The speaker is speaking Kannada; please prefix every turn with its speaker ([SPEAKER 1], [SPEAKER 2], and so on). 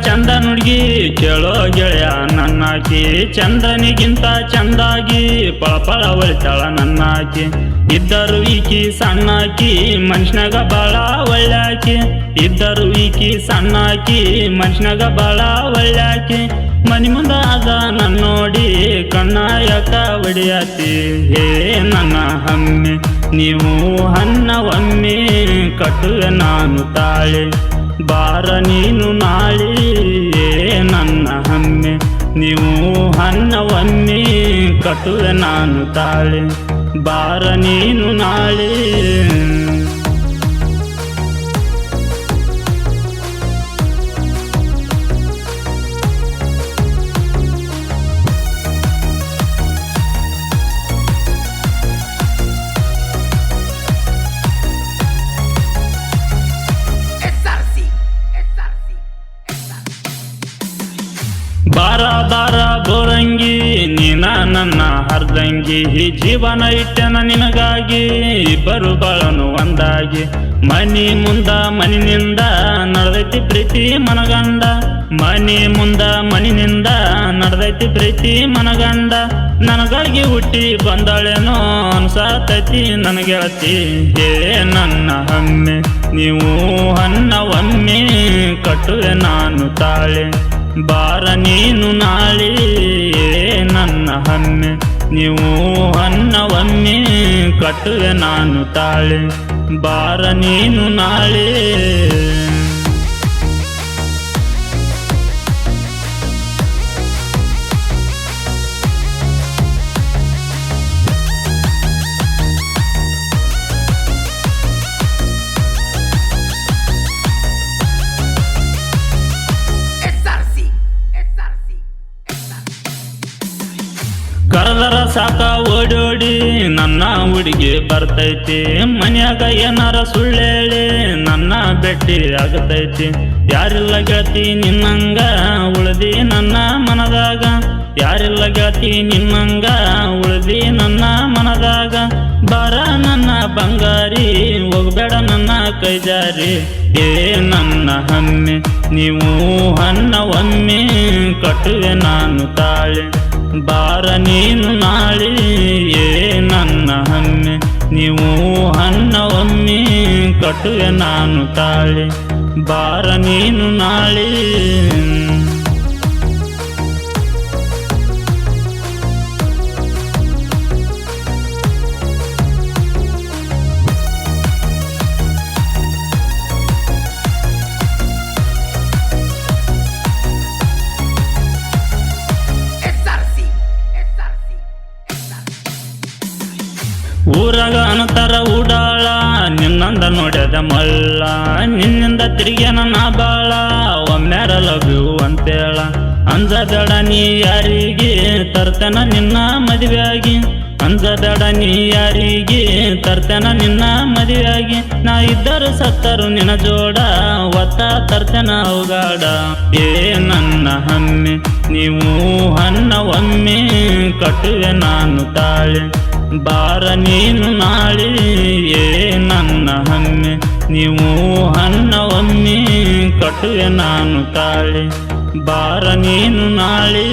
[SPEAKER 1] ಚಂದ ನುಡ್ಗಿ ಕೇಳೋ ಗೆಳೆಯ ನನ್ನಾಕಿ ಚಂದ್ರನಿಗಿಂತ ಚಂದಾಗಿ ಪಳಪಳ ಒಳಿತಾಳ ನನ್ನಾಕಿ ಇದ್ದರು ಈಕಿ ಸಣ್ಣಾಕಿ ಮನುಷ್ಯನಾಗ ಬಾಳ ಒಳ್ಳ್ಯಾಕಿ ಇದ್ದರು ಈಕಿ ಸಣ್ಣಾಕಿ ಮನುಷ್ಯನಾಗ ಬಾಳ ಒಳ್ಳ್ಯಾಕಿ ಮನಿ ಮುಂದ ಅದ ನನ್ನೋಡಿ ಕಣ್ಣ ಯಾಕ ಹೊಡಿಯಾತಿ ಹೇ ನನ್ನ ಹಮ್ಮೆ ನೀವು ಹನ್ನ ಒಮ್ಮೆ ಕಟ್ಟುವೆ ನಾನು ತಾಳೆ ಬಾರ ನೀನು ನಾಳೆ ನನ್ನ ಹಮ್ಮೆ ನೀವು ಹನ್ನ ಒಮ್ಮೆ ಕಟ್ಟುವೆ ನಾನು ತಾಳೆ ಬಾರ ನೀನು ನಾಳೆ ಬಾರ ಬಾರ ಬೋರಂಗಿ ನೀನ ನನ್ನ ಹರ್ದಂಗಿ ಈ ಜೀವನ ಇಟ್ಟನ ನಿನಗಾಗಿ ಇಬ್ಬರು ಬಾಳನು ಒಂದಾಗಿ ಮನಿ ಮುಂದ ಮನಿನಿಂದ ನಡೆದೈತಿ ಪ್ರೀತಿ ಮನಗಂಡ ಮನಿ ಮುಂದ ಮನಿನಿಂದ ನಡೆದೈತಿ ಪ್ರೀತಿ ಮನಗಂಡ ನನಗಾಗಿ ಹುಟ್ಟಿ ಬಂದಾಳೇನೋ ಅನ್ಸಾತೈತಿ ನನಗೆಳತಿ ಹೇ ನನ್ನ ಹಮ್ಮೆ ನೀವು ಹನ್ನ ಒಮ್ಮೆ ಕಟ್ಟುವೆ ನಾನು ತಾಳೆ ಬಾರ ನೀನು ನಾಳೆ ನನ್ನ ಹಮ್ಮೆ ನೀವು ಹನ್ನ ಒಮ್ಮೆ ಕಟ್ಟುವೆ ನಾನು ತಾಳೆ ಬಾರ ನೀನು ನಾಳೆ ಕರೆದರ ಸಾಕ ಓಡೋಡಿ ನನ್ನ ಹುಡುಗಿ ಬರ್ತೈತಿ ಮನ್ಯಾಗ ಏನಾರ ಸುಳ್ಳೇಳಿ ನನ್ನ ಭೇಟಿ ಆಗತೈತಿ ಯಾರಿಲ್ಲ ಗೆಳತಿ ನಿನ್ನಂಗ ಉಳ್ದಿ ನನ್ನ ಮನದಾಗ ಯಾರಿಲ್ಲ ಗೆಳತಿ ನಿನ್ನಂಗ ಉಳ್ದಿ ನನ್ನ ಮನದಾಗ ಬಾರ ನನ್ನ ಬಂಗಾರಿ ಹೋಗ್ಬೇಡ ನನ್ನ ಕೈ ಜಾರಿ ಏ ನನ್ನ ಹಮ್ಮೆ ನೀವು ಹನ್ನ ಒಮ್ಮೆ ಕಟ್ಟುವೆ ನಾನು ತಾಳೆ ಬಾರ ನೀನು ನಾಳೆ ಏ ನನ್ನ ಹಮ್ಮೆ ನೀವು ಹನ್ನ ಒಮ್ಮೆ ಕಟ್ಟುವೆ ನಾನು ತಾಳೆ ಬಾರ ನೀನು ನಾಳೆ ಊರಾಗ ಅನತರ ಉಡಾಳ ನಿನ್ನಂದ ನೋಡ್ಯದ ಮಳ್ಳ ನಿನ್ನಿಂದ ತಿರುಗಿ ನನ್ನ ಬಾಳ ಒಮ್ಮ್ಯಾರ ಲವ್ ಯು ಅಂತೇಳ ಅಂಜಬೇಡ ನೀ ಯಾರಿಗೆ ತರ್ತೇನ ನಿನ್ನ ಮದುವೆಯಾಗಿ ಅಂಜಬೇಡ ನೀ ಯಾರಿಗೆ ತರ್ತೇನ ನಿನ್ನ ಮದುವೆಯಾಗಿ ನಾ ಇದ್ದರು ಸತ್ತರು ನಿನ್ನ ಜೋಡ ಒತ್ತ ತರ್ತೇನ ಅವಗಾಡ ಏ ನನ್ನ ಹಮ್ಮೆ ನೀವು ಹನ್ನ ಒಮ್ಮೆ ಕಟ್ಟುವೆ ನಾನು ತಾಳೆ ಬಾರ ನೀನು ನಾಳೆ ಏ ನನ್ನ ಹಮ್ಮೆ ನೀವು ಹನ್ನ ಒಮ್ಮೆ ಕಟ್ಟುವೆ ನಾನು ತಾಳೆ ಬಾರ ನೀನು ನಾಳೆ